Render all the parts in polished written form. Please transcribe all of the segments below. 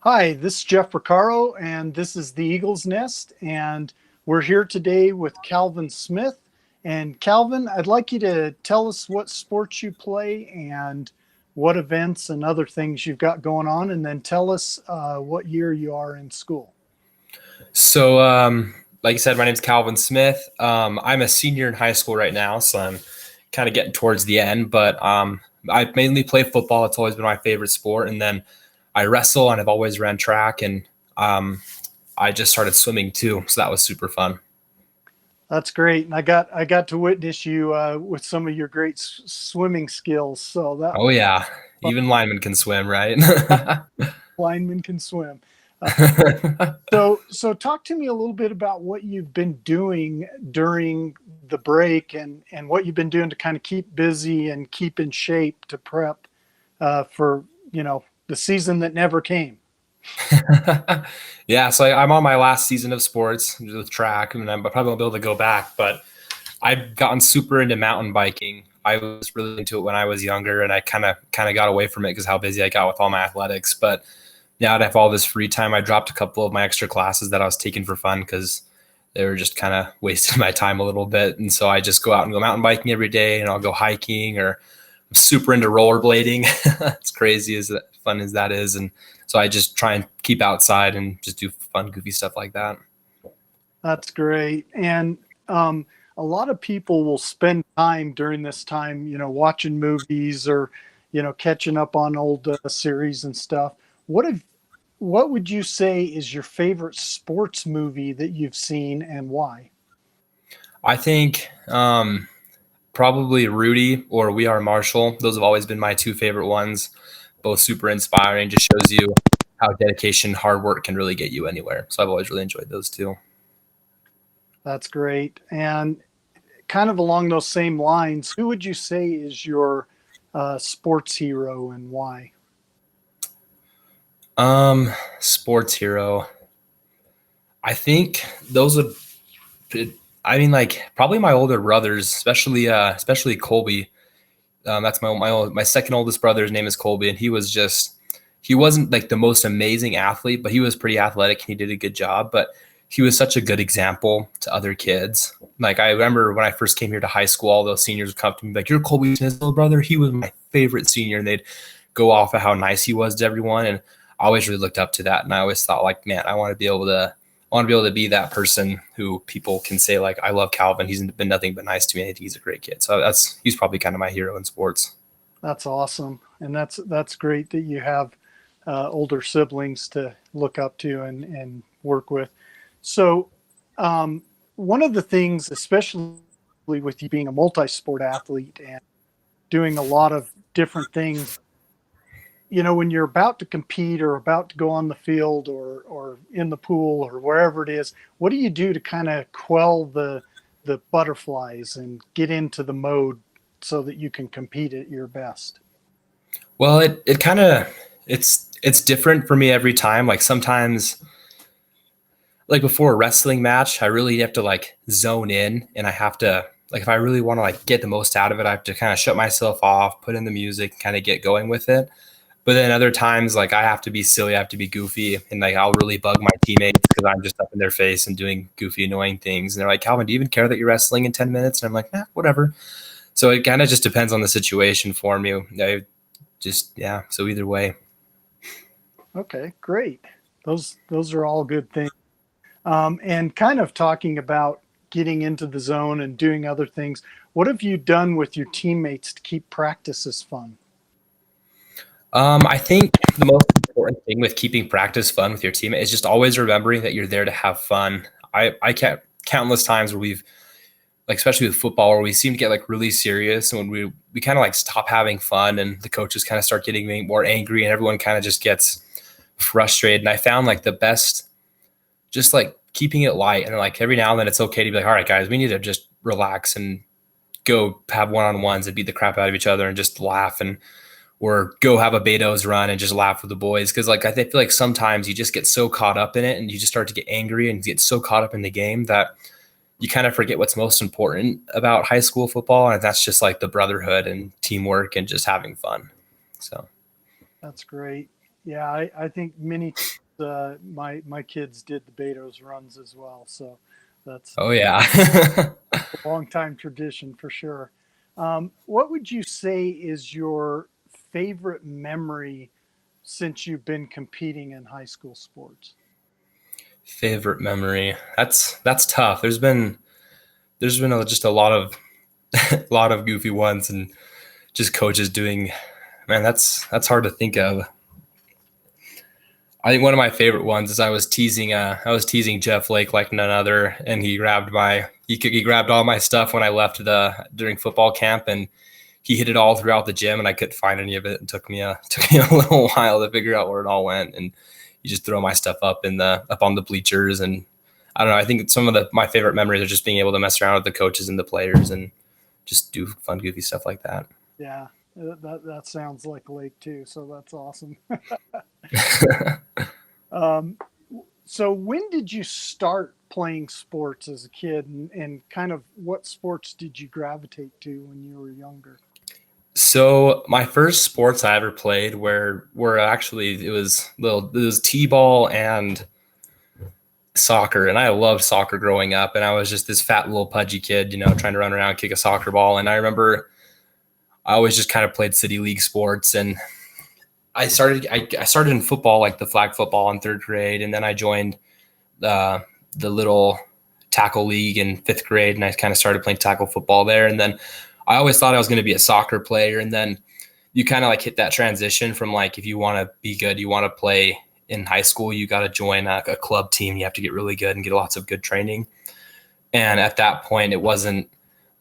Hi, this is Jeff Porcaro, and this is the Eagle's Nest, and we're here today with Kalvin Smith. And Kalvin, I'd like you to tell us what sports you play and what events and other things you've got going on, and then tell us what year you are in school. So, like I said, my name's Kalvin Smith. I'm a senior in high school right now, so I'm kind of getting towards the end. But I mainly play football. It's always been my favorite sport, and then I wrestle, and I've always ran track, and I just started swimming too, so that was super fun. That's great, and I got to witness you with some of your great swimming skills. So that Oh yeah, even linemen can swim, right? lineman can swim. So talk to me a little bit about what you've been doing during the break and what you've been doing to kind of keep busy and keep in shape to prep for the season that never came. Yeah, so I'm on my last season of sports with track, and I probably won't be able to go back. But I've gotten super into mountain biking. I was really into it when I was younger, and I kind of got away from it because how busy I got with all my athletics. But now that I have all this free time, I dropped a couple of my extra classes that I was taking for fun because they were just kind of wasting my time a little bit. And so I just go out and go mountain biking every day, and I'll go hiking, or I'm super into rollerblading. It's crazy as fun as that is, and so I just try and keep outside and just do fun, goofy stuff like that. That's great. And a lot of people will spend time during this time, watching movies or, catching up on old series and stuff. What have what would you say is your favorite sports movie that you've seen and why? I think probably Rudy or We Are Marshall. Those have always been my two favorite ones. Both super inspiring. Just shows you how dedication, hard work can really get you anywhere. So I've always really enjoyed those two. That's great. And kind of along those same lines, who would you say is your sports hero and why? Sports hero. I think those would. I mean, like probably my older brothers, especially Colby. That's my second oldest brother. His name is Colby, and he wasn't like the most amazing athlete, but he was pretty athletic and he did a good job. But he was such a good example to other kids. Like I remember when I first came here to high school, all those seniors would come to me like, "You're Colby Smith's little brother." He was my favorite senior, and they'd go off of how nice he was to everyone. And I always really looked up to that, and I always thought like, man, I want to be able to be that person who people can say like, I love Kalvin. He's been nothing but nice to me. I think he's a great kid. So he's probably kind of my hero in sports. That's awesome, and that's great that you have older siblings to look up to and work with. So, one of the things, especially with you being a multi-sport athlete and doing a lot of different things, when you're about to compete or about to go on the field or in the pool or wherever it is, what do you do to kind of quell the butterflies and get into the mode so that you can compete at your best? Well, it kind of it's different for me every time. Like sometimes, like before a wrestling match, I really have to like zone in, and I have to like if I really want to like get the most out of it, I have to kind of shut myself off, put in the music, kind of get going with it. But then other times, like I have to be silly, I have to be goofy, and like I'll really bug my teammates because I'm just up in their face and doing goofy, annoying things. And they're like, "Calvin, do you even care that you're wrestling in 10 minutes?" And I'm like, "Nah, whatever." So it kind of just depends on the situation for me. I just yeah. So either way. Okay, great. Those are all good things. And kind of talking about getting into the zone and doing other things. What have you done with your teammates to keep practices fun? I think the most important thing with keeping practice fun with your teammate is just always remembering that you're there to have fun. I can't countless times where we've like especially with football where we seem to get like really serious and when we kind of like stop having fun and the coaches kind of start getting more angry and everyone kind of just gets frustrated. And I found like the best just like keeping it light and like every now and then it's okay to be like, all right, guys, we need to just relax and go have one-on-ones and beat the crap out of each other and just laugh and or go have a Beto's run and just laugh with the boys. Cause like I feel like sometimes you just get so caught up in it and you just start to get angry and get so caught up in the game that you kind of forget what's most important about high school football. And that's just like the brotherhood and teamwork and just having fun. So That's great. Yeah, I think many my kids did the Beto's runs as well, so that's Oh yeah. a long time tradition for sure. What would you say is your favorite memory since you've been competing in high school sports? Favorite memory. That's tough. There's been just a lot of a lot of goofy ones and just coaches doing. Man, that's hard to think of. I think one of my favorite ones is I was teasing Jeff Lake like none other, and he grabbed all my stuff when I left the during football camp, and he hid it all throughout the gym, and I couldn't find any of it. It took me a little while to figure out where it all went, and he just throw my stuff up on the bleachers, and I don't know. I think some of my favorite memories are just being able to mess around with the coaches and the players, and just do fun, goofy stuff like that. Yeah, that sounds like Lake too, so that's awesome. Um, so when did you start playing sports as a kid, and kind of what sports did you gravitate to when you were younger? So my first sports I ever played were actually it was t-ball and soccer, and I loved soccer growing up, and I was just this fat little pudgy kid, trying to run around and kick a soccer ball. And I remember I always just kind of played city league sports, and I started in football, like the flag football in third grade, and then I joined the little tackle league in fifth grade, and I kind of started playing tackle football there. And then I always thought I was going to be a soccer player, and then you kind of like hit that transition from like if you want to be good, you want to play in high school, you got to join a club team. You have to get really good and get lots of good training. And at that point, it wasn't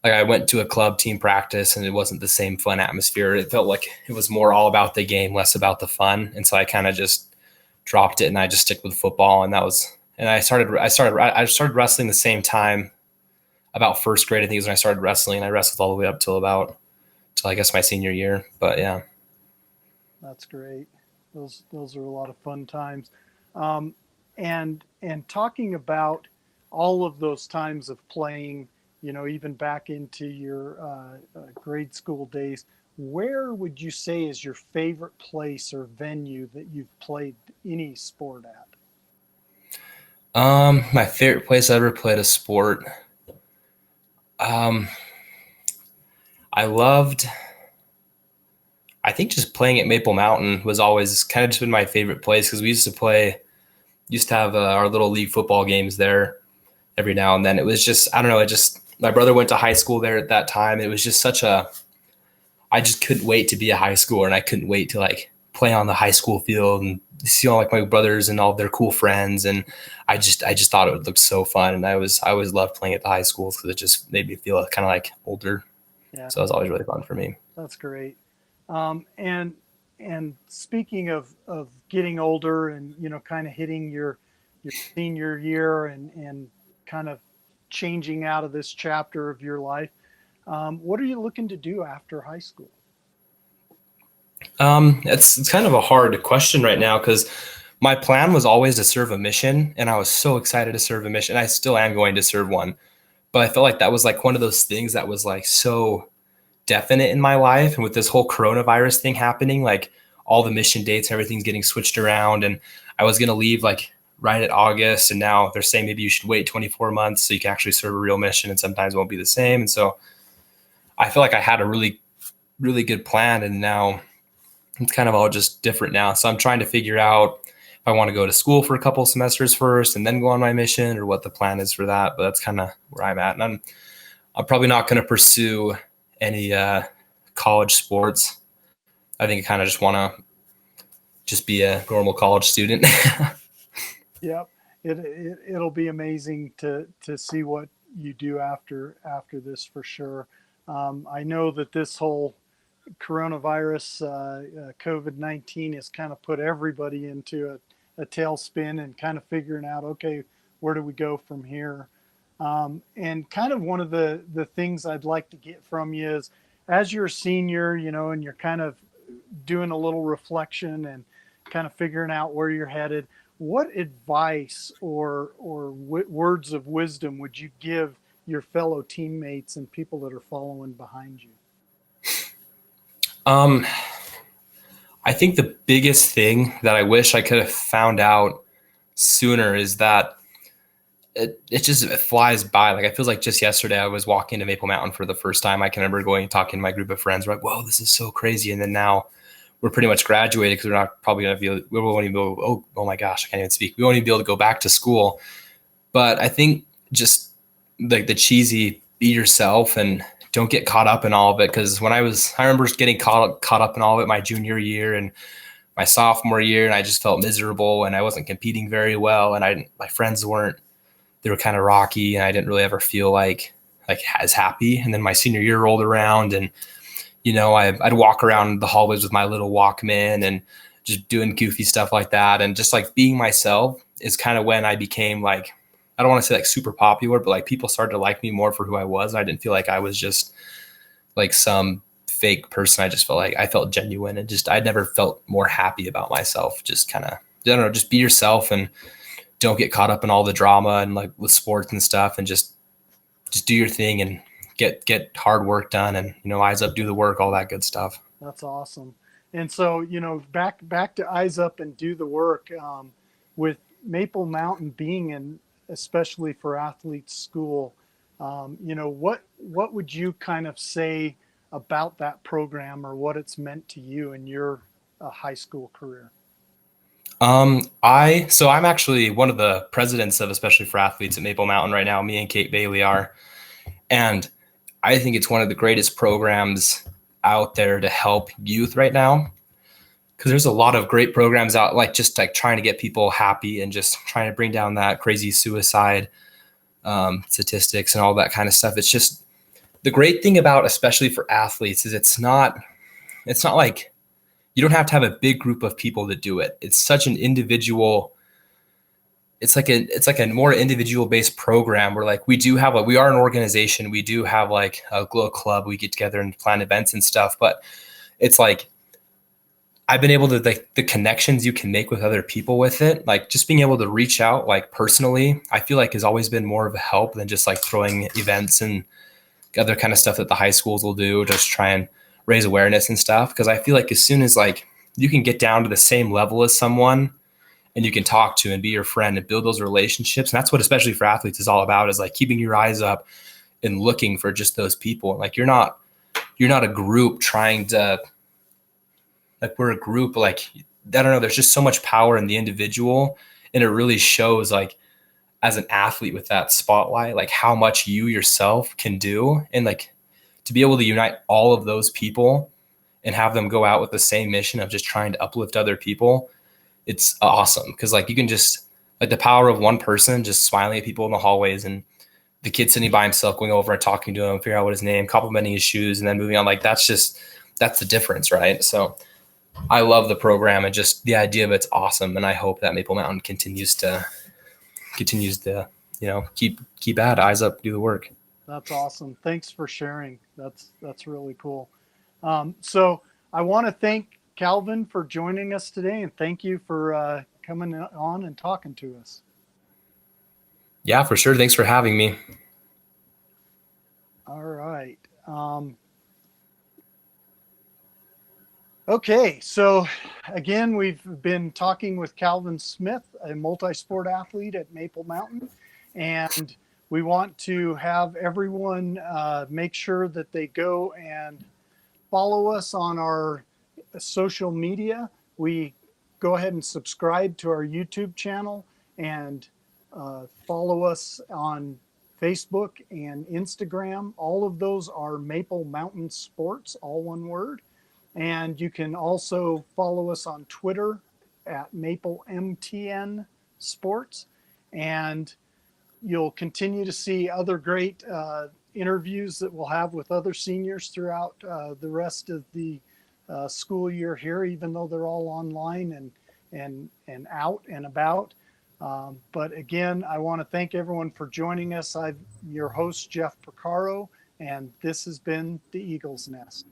like I went to a club team practice and it wasn't the same fun atmosphere. It felt like it was more all about the game, less about the fun. And so I kind of just dropped it and I just stick with football. And I started wrestling the same time about first grade. I think is when I started wrestling. I wrestled all the way up till I guess my senior year. But yeah. That's great. Those are a lot of fun times. Um, and talking about all of those times of playing, even back into your grade school days, where would you say is your favorite place or venue that you've played any sport at? My favorite place I ever played a sport. Um, I loved. I think just playing at Maple Mountain was always kind of just been my favorite place because we used to have our little league football games there every now and then. It was just, I don't know, my brother went to high school there at that time. It was just I just couldn't wait to be a high schooler, and I couldn't wait to like play on the high school field and see all like my brothers and all their cool friends. And I just thought it would look so fun. And I always loved playing at the high schools because it just made me feel kind of like older. Yeah, So it was always really fun for me. that's great. And speaking of getting older and kind of hitting your senior year and kind of changing out of this chapter of your life, what are you looking to do after high school? It's kind of a hard question right now because my plan was always to serve a mission, and I was so excited to serve a mission. I still am going to serve one, but I felt like that was like one of those things that was like so definite in my life. And with this whole coronavirus thing happening, like all the mission dates, everything's getting switched around, and I was going to leave like right at August, and now they're saying maybe you should wait 24 months so you can actually serve a real mission, and sometimes it won't be the same. And so I feel like I had a really, really good plan, and now it's kind of all just different now. So I'm trying to figure out if I want to go to school for a couple of semesters first and then go on my mission, or what the plan is for that. But that's kind of where I'm at. And I'm probably not going to pursue any college sports. I think I kind of just want to just be a normal college student. Yep, it'll be amazing to see what you do after this for sure. I know that this whole coronavirus, COVID-19, has kind of put everybody into a tailspin and kind of figuring out, okay, where do we go from here? And kind of one of the things I'd like to get from you is, as you're a senior, and you're kind of doing a little reflection and kind of figuring out where you're headed, what advice or words of wisdom would you give your fellow teammates and people that are following behind you? um, I think the biggest thing that I wish I could have found out sooner is that it flies by. Like, I feel like just yesterday I was walking to Maple Mountain for the first time. I can remember going and talking to my group of friends. We're like, whoa, this is so crazy. And then now we're pretty much graduated because we're not probably going to be, we won't even be able, oh my gosh, I can't even speak. We won't even be able to go back to school. But I think just like the cheesy be yourself and don't get caught up in all of it. Cause I remember getting caught up in all of it my junior year and my sophomore year. And I just felt miserable and I wasn't competing very well. And my friends they were kind of rocky and I didn't really ever feel like as happy. And then my senior year rolled around and, I'd walk around the hallways with my little Walkman and just doing goofy stuff like that. And just like being myself is kind of when I became like, I don't want to say like super popular, but like people started to like me more for who I was. And I didn't feel like I was just like some fake person. I just felt like I felt genuine and I'd never felt more happy about myself. Just kind of, I don't know, just be yourself and don't get caught up in all the drama and like with sports and stuff and just do your thing and get hard work done and, eyes up, do the work, all that good stuff. That's awesome. And so, back to eyes up and do the work. With Maple Mountain being in, especially for athletes school, what would you kind of say about that program or what it's meant to you in your high school career? I'm actually one of the presidents of Especially for Athletes at Maple Mountain right now. Me and Kate Bailey are, and I think it's one of the greatest programs out there to help youth right now. Because there's a lot of great programs out, like just like trying to get people happy and just trying to bring down that crazy suicide statistics and all that kind of stuff. It's just the great thing about Especially for Athletes is it's not like you don't have to have a big group of people to do it. It's such an individual. It's like a more individual based program where like we are an organization. We do have like a glow club. We get together and plan events and stuff, but it's like, I've been able to like the connections you can make with other people with it, like just being able to reach out like personally, I feel like has always been more of a help than just like throwing events and other kind of stuff that the high schools will do, just try and raise awareness and stuff. Cause I feel like as soon as like you can get down to the same level as someone and you can talk to and be your friend and build those relationships. And that's what Especially for Athletes is all about, is like keeping your eyes up and looking for just those people. Like you're not a group trying to, like we're a group, like, I don't know, there's just so much power in the individual. And it really shows like as an athlete with that spotlight, like how much you yourself can do. And like to be able to unite all of those people and have them go out with the same mission of just trying to uplift other people, it's awesome. Cause like you can just like the power of one person just smiling at people in the hallways and the kid sitting by himself, going over and talking to him, figure out what his name, complimenting his shoes, and then moving on. Like that's the difference, right? So I love the program and just the idea of it's awesome. And I hope that Maple Mountain continues to, keep at eyes up, do the work. That's awesome. Thanks for sharing. That's really cool. So I want to thank Kalvin for joining us today, and thank you for coming on and talking to us. Yeah, for sure. Thanks for having me. All right. Okay, so again, we've been talking with Kalvin Smith, a multi-sport athlete at Maple Mountain, and we want to have everyone make sure that they go and follow us on our social media. We go ahead and subscribe to our YouTube channel and follow us on Facebook and Instagram. All of those are Maple Mountain Sports, all one word. And you can also follow us on Twitter at MapleMTN Sports. And you'll continue to see other great interviews that we'll have with other seniors throughout the rest of the school year here, even though they're all online and out and about. But again, I want to thank everyone for joining us. I'm your host, Jeff Porcaro, and this has been the Eagle's Nest.